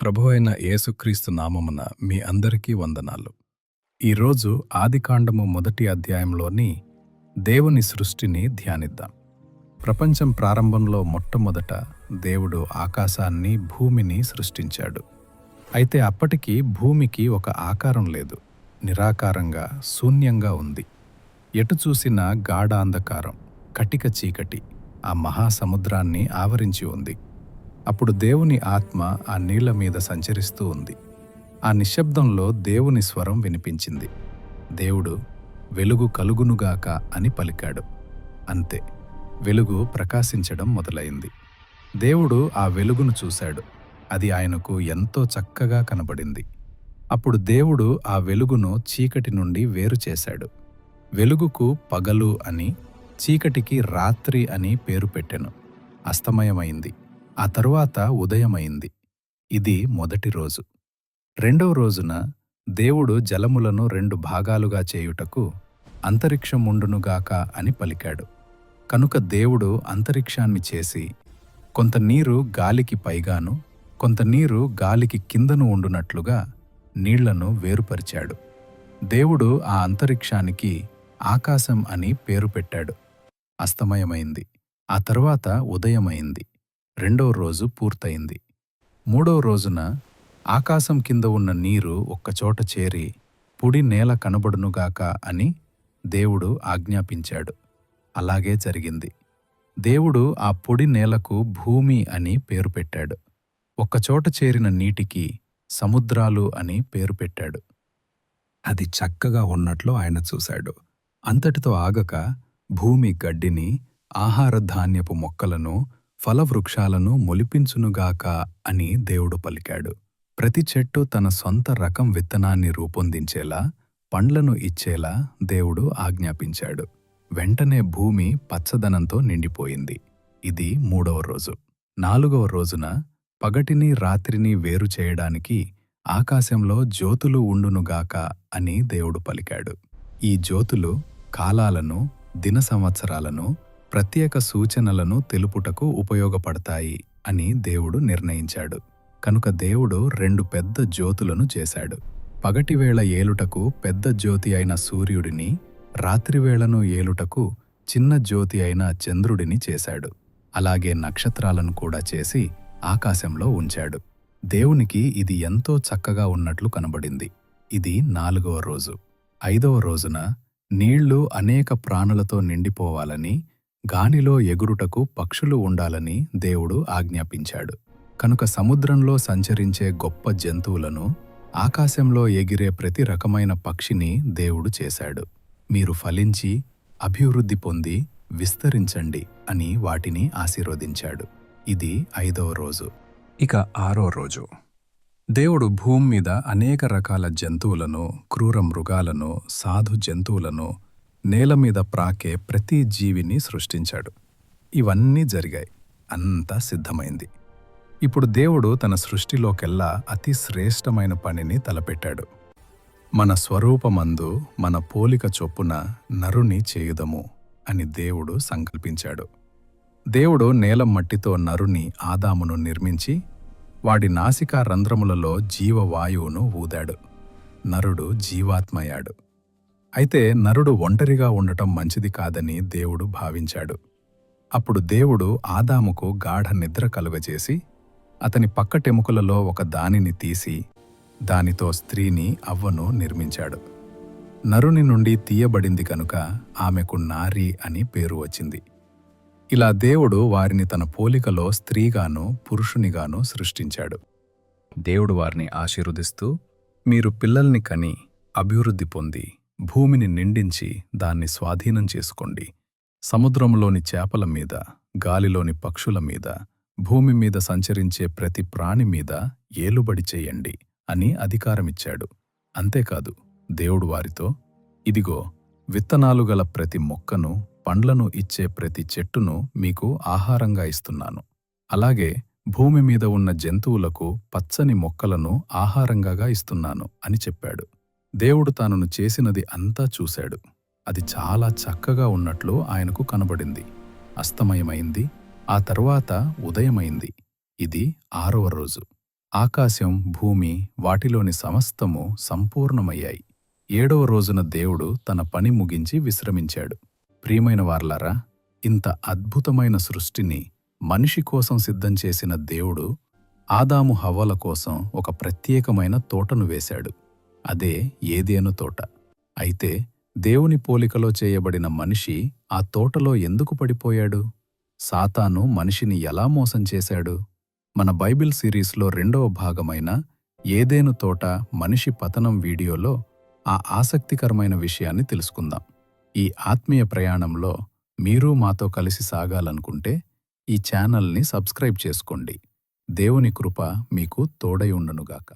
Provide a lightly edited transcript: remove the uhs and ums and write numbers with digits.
ప్రభువైన యేసుక్రీస్తు నామమున మీ అందరికీ వందనాలు. ఈరోజు ఆదికాండము మొదటి అధ్యాయంలోని దేవుని సృష్టిని ధ్యానిద్దాం. ప్రపంచం ప్రారంభంలో మొట్టమొదట దేవుడు ఆకాశాన్ని, భూమిని సృష్టించాడు. అయితే అప్పటికి భూమికి ఒక ఆకారం లేదు. నిరాకారంగా, శూన్యంగా ఉంది. ఎటు చూసినా గాఢ అంధకారం, కటిక చీకటి ఆ మహాసముద్రాన్ని ఆవరించి ఉంది. అప్పుడు దేవుని ఆత్మ ఆ నీళ్ల మీద సంచరిస్తూ ఉంది. ఆ నిశ్శబ్దంలో దేవుని స్వరం వినిపించింది. దేవుడు, వెలుగు కలుగునుగాక అని పలికాడు. అంతే, వెలుగు ప్రకాశించడం మొదలైంది. దేవుడు ఆ వెలుగును చూశాడు. అది ఆయనకు ఎంతో చక్కగా కనబడింది. అప్పుడు దేవుడు ఆ వెలుగును చీకటి నుండి వేరు చేశాడు. వెలుగుకు పగలు అని, చీకటికి రాత్రి అని పేరు పెట్టెను. అస్తమయమైంది. ఆ తరువాత ఉదయమైంది. ఇది మొదటి రోజు. రెండవ రోజున దేవుడు జలములను 2 భాగాలుగా చేయుటకు అంతరిక్షముండునుగాక అని పలికాడు. కనుక దేవుడు అంతరిక్షాన్ని చేసి, కొంత నీరు గాలికి పైగాను, కొంత నీరు గాలికి కిందను ఉండునట్లుగా నీళ్లను వేరుపరిచాడు. దేవుడు ఆ అంతరిక్షానికి ఆకాశం అని పేరు పెట్టాడు. అస్తమయమైంది. ఆ తరువాత ఉదయమైంది. రెండవ రోజు పూర్తయింది. మూడవ రోజున ఆకాశం కింద ఉన్న నీరు ఒక్కచోట చేరి పొడి నేల కనబడునుగాక అని దేవుడు ఆజ్ఞాపించాడు. అలాగే జరిగింది. దేవుడు ఆ పొడి నేలకు భూమి అని పేరు పెట్టాడు. ఒక్కచోట చేరిన నీటికి సముద్రాలు అని పేరు పెట్టాడు. అది చక్కగా ఉన్నట్లు ఆయన చూశాడు. అంతటితో ఆగక భూమి గడ్డిని, ఆహార ధాన్యపు మొక్కలను, ఫలవృక్షాలను మొలిపించునుగాక అని దేవుడు పలికాడు. ప్రతి చెట్టు తన సొంత రకం విత్తనాన్ని రూపొందించేలా, పండ్లను ఇచ్చేలా దేవుడు ఆజ్ఞాపించాడు. వెంటనే భూమి పచ్చదనంతో నిండిపోయింది. ఇది మూడవ రోజు. నాలుగవ రోజున పగటిని, రాత్రిని వేరు చేయడానికి ఆకాశంలో జ్యోతులు ఉండునుగాక అని దేవుడు పలికాడు. ఈ జ్యోతులు కాలాలను, దిన సంవత్సరాలను, ప్రత్యేక సూచనలను తెలుపుటకు ఉపయోగపడతాయి అని దేవుడు నిర్ణయించాడు. కనుక దేవుడు 2 పెద్ద జ్యోతులను చేశాడు. పగటివేళ ఏలుటకు పెద్ద జ్యోతి అయిన సూర్యుడిని, రాత్రివేళను ఏలుటకు చిన్న జ్యోతి అయిన చంద్రుడిని చేశాడు. అలాగే నక్షత్రాలను కూడా చేసి ఆకాశంలో ఉంచాడు. దేవునికి ఇది ఎంతో చక్కగా ఉన్నట్లు కనబడింది. ఇది 4వ రోజు. 5వ రోజున నీళ్లు అనేక ప్రాణులతో నిండిపోవాలని, గాలిలో ఎగురుటకు పక్షులు ఉండాలని దేవుడు ఆజ్ఞాపించాడు. కనుక సముద్రంలో సంచరించే గొప్ప జంతువులను, ఆకాశంలో ఎగిరే ప్రతి రకమైన పక్షిని దేవుడు చేశాడు. మీరు ఫలించి, అభివృద్ధి పొంది, విస్తరించండి అని వాటిని ఆశీర్వదించాడు. ఇది 5వ రోజు. ఇక 6వ రోజు. దేవుడు భూమి మీద అనేక రకాల జంతువులను, క్రూర మృగాలను, సాధు జంతువులను, నేల మీద ప్రాకే ప్రతి జీవిని సృష్టించాడు. ఇవన్నీ జరిగాయి. అంతా సిద్ధమైంది. ఇప్పుడు దేవుడు తన సృష్టిలోకెల్లా అతి శ్రేష్టమైన పనిని తలపెట్టాడు. మన స్వరూపమందు, మన పోలిక చొప్పున నరుని చేయుదము అని దేవుడు సంకల్పించాడు. దేవుడు నేల మట్టితో నరుని, ఆదామును నిర్మించి, వాడి నాసికా రంధ్రములలో జీవవాయువును ఊదాడు. నరుడు జీవాత్మయాడు. అయితే నరుడు ఒంటరిగా ఉండటం మంచిది కాదని దేవుడు భావించాడు. అప్పుడు దేవుడు ఆదాముకు గాఢ నిద్ర కలుగజేసి, అతని పక్కటెముకలలో ఒక దానిని తీసి, దానితో స్త్రీని, అవ్వను నిర్మించాడు. నరుని నుండి తీయబడింది కనుక ఆమెకు నారి అని పేరు వచ్చింది. ఇలా దేవుడు వారిని తన పోలికలో స్త్రీగాను, పురుషునిగాను సృష్టించాడు. దేవుడు వారిని ఆశీర్వదిస్తూ, మీరు పిల్లల్ని కని అభివృద్ధి పొంది, భూమిని నిండించి దాన్ని స్వాధీనం చేసుకోండి. సముద్రంలోని చేపల మీద, గాలిలోని పక్షుల మీద, భూమి మీద సంచరించే ప్రతి ప్రాణి మీద ఏలుబడి చెయ్యండి అని అధికారమిచ్చాడు. అంతేకాదు, దేవుడు వారితో, ఇదిగో, విత్తనాలు గల ప్రతి మొక్కను, పండ్లను ఇచ్చే ప్రతి చెట్టును మీకు ఆహారంగా ఇస్తున్నాను. అలాగే భూమి మీద ఉన్న జంతువులకు పచ్చని మొక్కలను ఆహారంగా ఇస్తున్నాను అని చెప్పాడు. దేవుడు తాను చేసినది అంతా చూశాడు. అది చాలా చక్కగా ఉన్నట్లు ఆయనకు కనబడింది. అస్తమయమైంది. ఆ తరువాత ఉదయమైంది. ఇది 6వ రోజు. ఆకాశం, భూమి, వాటిలోని సమస్తము సంపూర్ణమయ్యాయి. 7వ రోజున దేవుడు తన పని ముగించి విశ్రమించాడు. ప్రియమైన వారలారా, ఇంత అద్భుతమైన సృష్టిని మనిషి కోసం సిద్ధం చేసిన దేవుడు ఆదాము హవ్వల కోసం ఒక ప్రత్యేకమైన తోటను వేశాడు. అదే ఏదెను తోట. అయితే దేవుని పోలికలో చేయబడిన మనిషి ఆ తోటలో ఎందుకు పడిపోయాడు? సాతాను మనిషిని ఎలా మోసం చేశాడు? మన బైబిల్ సిరీస్లో 2వ భాగమైన ఏదెను తోట మనిషి పతనం వీడియోలో ఆ ఆసక్తికరమైన విషయాన్ని తెలుసుకుందాం. ఈ ఆత్మీయ ప్రయాణంలో మీరు మాతో కలిసి సాగాలనుకుంటే ఈ ఛానల్ని సబ్స్క్రైబ్ చేసుకోండి. దేవుని కృప మీకు తోడై ఉండునుగాక.